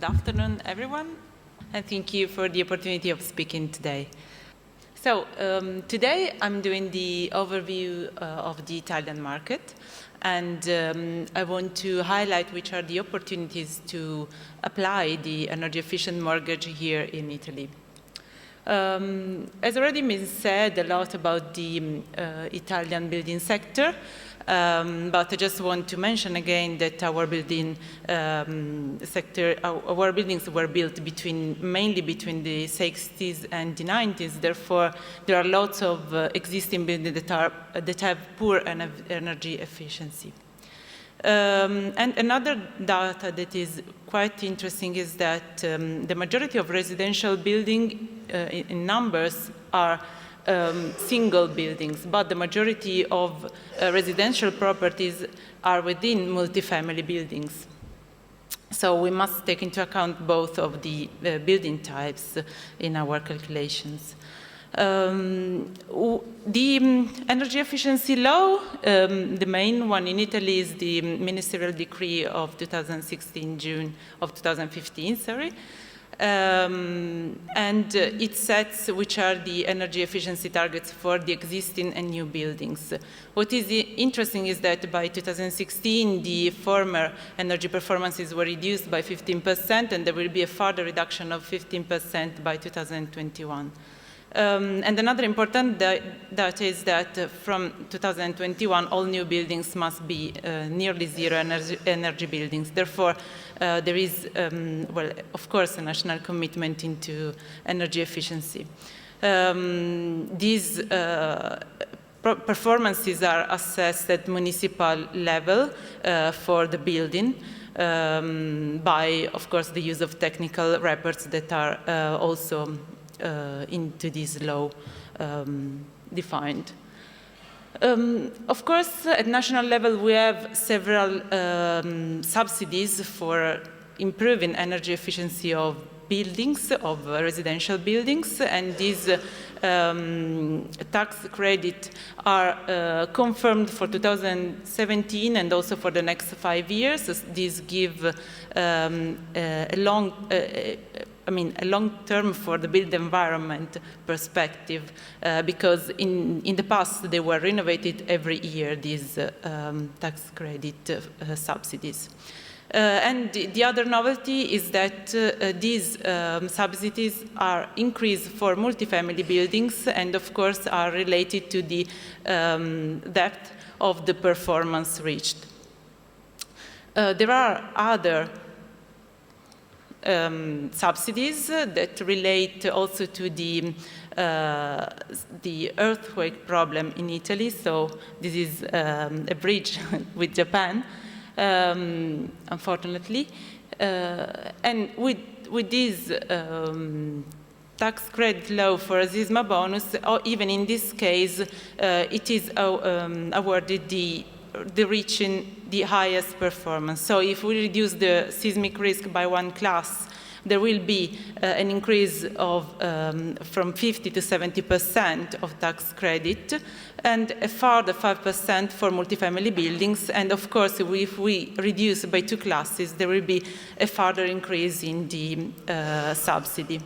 good afternoon, everyone, and thank you for the opportunity of speaking today. So today I'm doing the overview of the Italian market, and I want to highlight which are the opportunities to apply the energy efficient mortgage here in Italy. As already been said a lot about the Italian building sector, but I just want to mention again that our building sector, our buildings were built mainly between the 60s and the 90s. Therefore, there are lots of existing buildings that have poor energy efficiency. And another data that is quite interesting is that the majority of residential buildings in numbers are single buildings, but the majority of residential properties are within multifamily buildings. So we must take into account both of the building types in our calculations. The energy efficiency law, the main one in Italy is the ministerial decree of 2016, June of 2015, sorry. And it sets which are the energy efficiency targets for the existing and new buildings. What is interesting is that by 2016, the former energy performances were reduced by 15%, and there will be a further reduction of 15% by 2021. And another important data is that from 2021, all new buildings must be nearly zero energy buildings. Therefore, there is, well, of course, a national commitment into energy efficiency. These performances are assessed at municipal level for the building by, of course, the use of technical reports that are also into this law defined. Of course, at national level, we have several subsidies for improving energy efficiency of buildings, of residential buildings, and these tax credits are confirmed for 2017 and also for the next 5 years. These give a long term for the built environment perspective, because in the past they were renovated every year, these tax credit subsidies. And the other novelty is that these subsidies are increased for multifamily buildings and, of course, are related to the depth of the performance reached. There are other subsidies that relate also to the earthquake problem in Italy. So this is a bridge with Japan, unfortunately. And with this tax credit law for a EeMAP bonus, or even in this case, it is awarded the reaching the highest performance. So if we reduce the seismic risk by one class, there will be an increase of from 50 to 70% of tax credit, and a further 5% for multifamily buildings. And of course, if we reduce by two classes, there will be a further increase in the subsidy.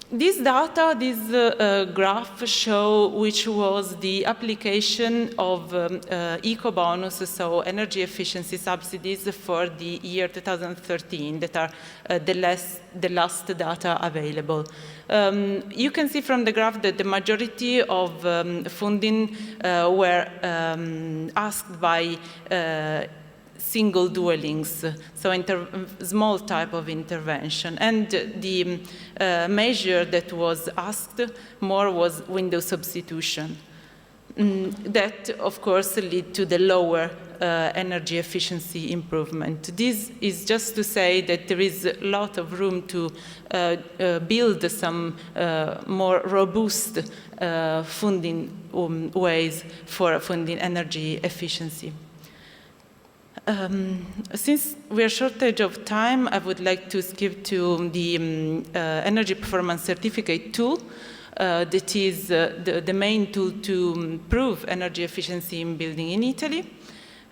This data, this graph show which was the application of eco-bonus, so energy efficiency subsidies for the year 2013 that are the last data available. You can see from the graph that the majority of funding were asked by single dwellings, so small type of intervention. And the measure that was asked more was window substitution. That, of course, lead to the lower energy efficiency improvement. This is just to say that there is a lot of room to build some more robust funding ways for funding energy efficiency. Since we are shortage of time, I would like to skip to the energy performance certificate tool. That is the main tool to prove energy efficiency in building in Italy.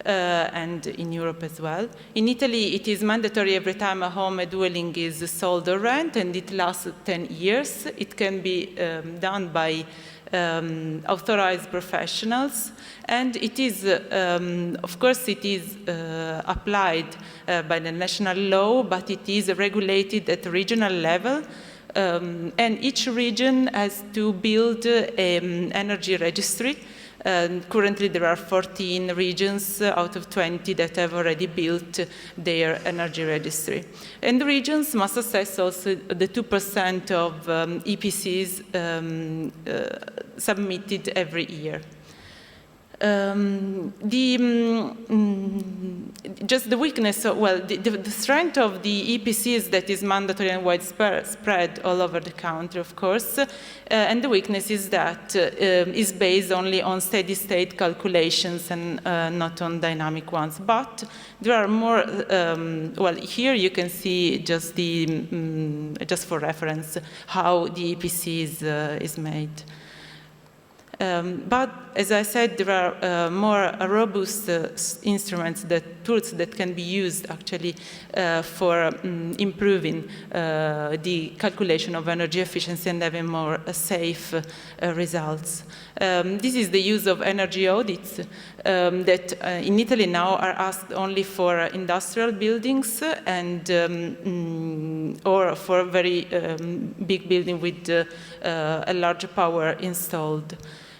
and in Europe as well. In Italy, it is mandatory every time a home, a dwelling is sold or rent, and it lasts 10 years. It can be done by authorized professionals, and it is, of course, it is applied by the national law, but it is regulated at regional level, and each region has to build an energy registry. Currently, there are 14 regions out of 20 that have already built their energy registry. And the regions must assess also the 2% of EPCs submitted every year. Just the weakness, the strength of the EPC is that is mandatory and widespread all over the country, of course, and the weakness is that is based only on steady-state calculations and not on dynamic ones. But there are more. Here you can see just the just for reference how the EPC is made. But as I said, there are more robust instruments, tools that can be used actually for improving the calculation of energy efficiency and having more safe results. This is the use of energy audits that in Italy now are asked only for industrial buildings and or for very big building with a large power installed.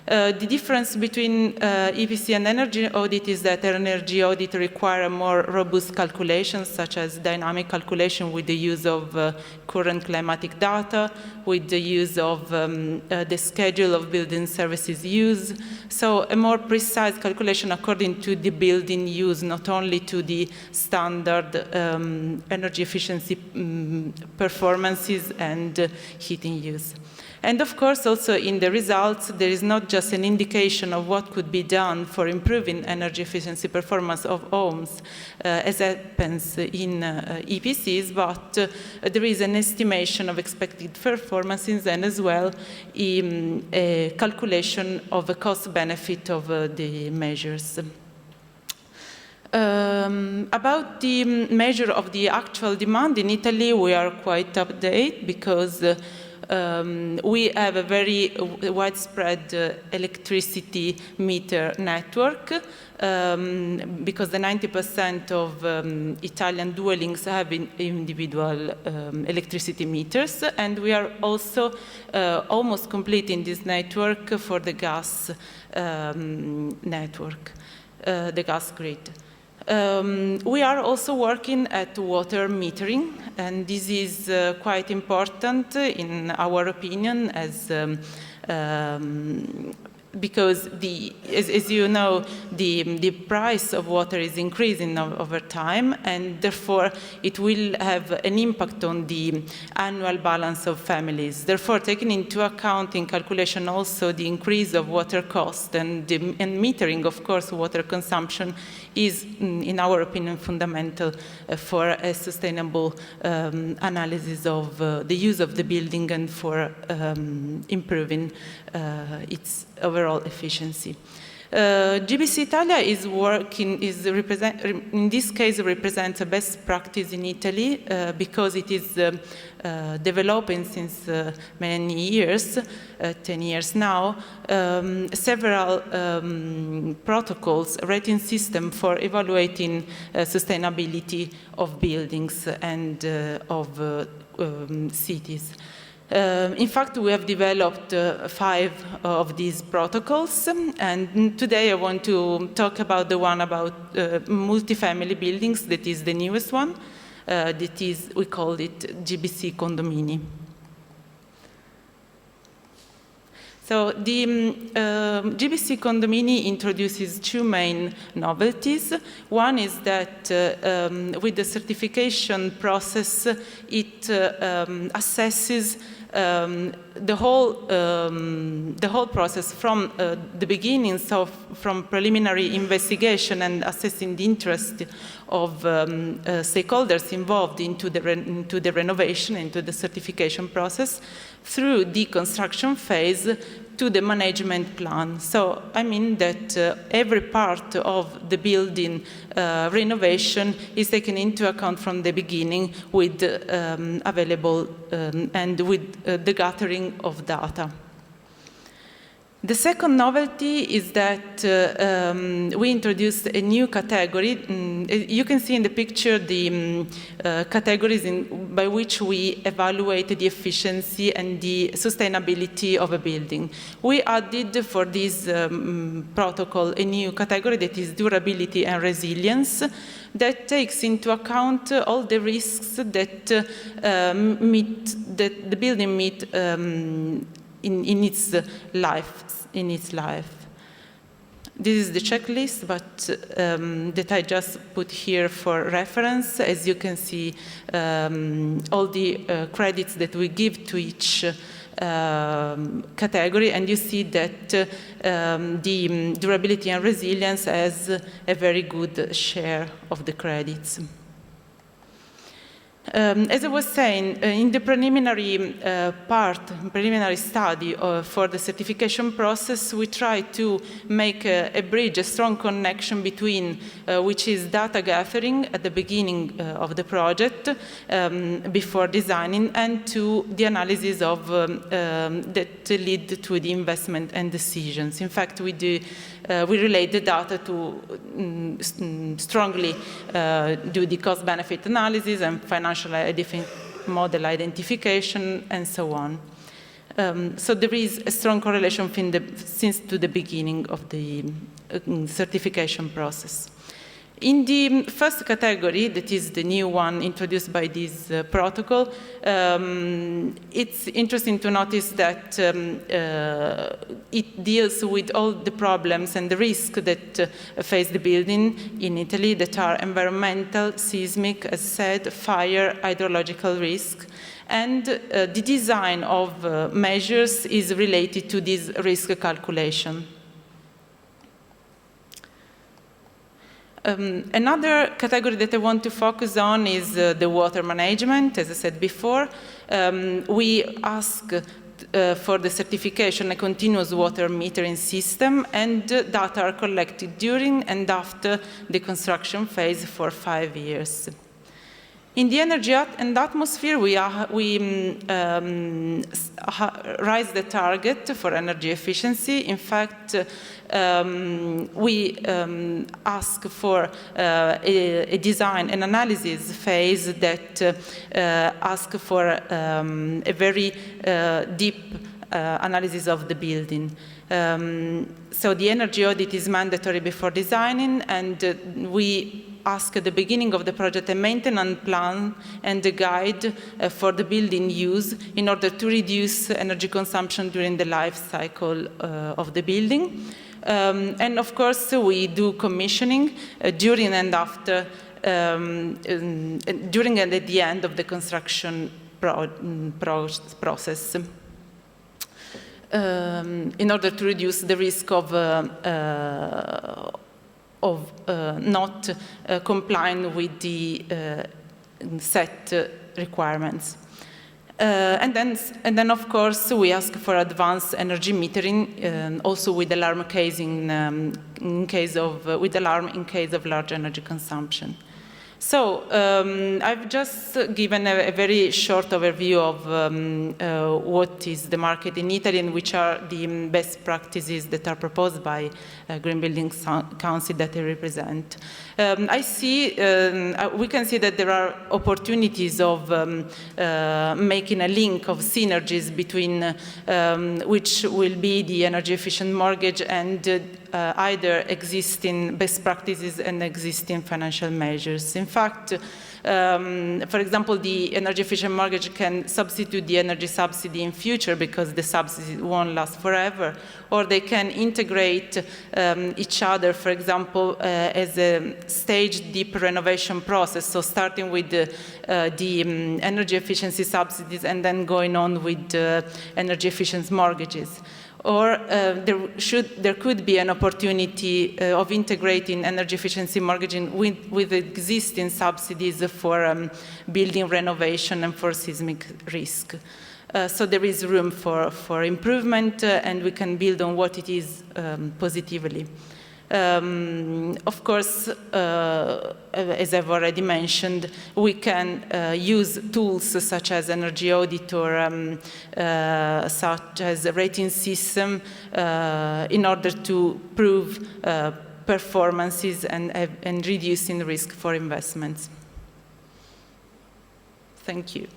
The difference between EPC and energy audit is that energy audit require more robust calculations, such as dynamic calculation with the use of current climatic data, with the use of the schedule of building services use. So a more precise calculation according to the building use, not only to the standard energy efficiency performances and heating use. And of course, also in the results, there is not just an indication of what could be done for improving energy efficiency performance of homes, as happens in EPCs, but there is an estimation of expected performances and as well a calculation of the cost benefit of the measures. About the measure of the actual demand in Italy, we are quite up to date because we have a very widespread electricity meter network because the 90% of Italian dwellings have individual electricity meters, and we are also almost completing this network for the gas network, the gas grid. We are also working at water metering, and this is quite important in our opinion as because as you know, the price of water is increasing over time, and therefore it will have an impact on the annual balance of families. Therefore, taking into account in calculation also the increase of water cost and metering, of course, water consumption is, in our opinion, fundamental for a sustainable analysis of the use of the building and for improving its overall efficiency. GBC Italia is working, in this case represents a best practice in Italy because it is developing since many years, 10 years now, several protocols, rating system for evaluating sustainability of buildings and of cities. In fact, we have developed 5 of these protocols, and today I want to talk about the one about multifamily buildings, that is the newest one, that is, we call it GBC Condomini. So the GBC Condomini introduces 2 main novelties. One is that with the certification process, it assesses the whole process from the beginning, so from preliminary investigation and assessing the interest of stakeholders involved into the renovation, into the certification process, through the construction phase, to the management plan. So I mean that every part of the building renovation is taken into account from the beginning with available and with the gathering of data. The second novelty is that we introduced a new category. You can see in the picture the categories by which we evaluate the efficiency and the sustainability of a building. We added for this protocol a new category that is durability and resilience, that takes into account all the risks that the building meets in its life. This is the checklist, but that I just put here for reference. As you can see, all the credits that we give to each category, and you see that the durability and resilience has a very good share of the credits. As I was saying, in the preliminary preliminary study for the certification process, we try to make a bridge, a strong connection between which is data gathering at the beginning of the project, before designing, and to the analysis of that lead to the investment and decisions. In fact, we relate the data to strongly do the cost-benefit analysis and financial model identification, and so on. So there is a strong correlation since to the beginning of the certification process. In the first category, that is the new one introduced by this protocol, it's interesting to notice that it deals with all the problems and the risks that face the building in Italy, that are environmental, seismic, as said, fire, hydrological risk. And the design of measures is related to this risk calculation. Another category that I want to focus on is the water management. As I said before, we ask for the certification a continuous water metering system, and data are collected during and after the construction phase for 5 years. In the energy and atmosphere, we raise the target for energy efficiency. In fact, we ask for a design and analysis phase that asks for a very deep analysis of the building. So the energy audit is mandatory before designing, and we ask at the beginning of the project a maintenance plan and a guide for the building use in order to reduce energy consumption during the life cycle of the building. And of course, we do commissioning during and after, during and at the end of the construction process, in order to reduce the risk of not complying with the set requirements. And then, of course, we ask for advanced energy metering, also with alarm casing in case of large energy consumption. So I've just given a very short overview of what is the market in Italy and which are the best practices that are proposed by Green Building Council that I represent. I see, we can see that there are opportunities of making a link of synergies between which will be the energy efficient mortgage and either existing best practices and existing financial measures. In fact, for example, the energy efficient mortgage can substitute the energy subsidy in future because the subsidy won't last forever, or they can integrate each other, for example, as a staged deep renovation process, so starting with the energy efficiency subsidies and then going on with energy efficient mortgages. Or there could be an opportunity of integrating energy efficiency mortgaging with existing subsidies for building renovation and for seismic risk. So there is room for improvement, and we can build on what it is positively. Of course, as I've already mentioned, we can use tools such as energy audit or such as a rating system in order to prove performances and reducing risk for investments. Thank you.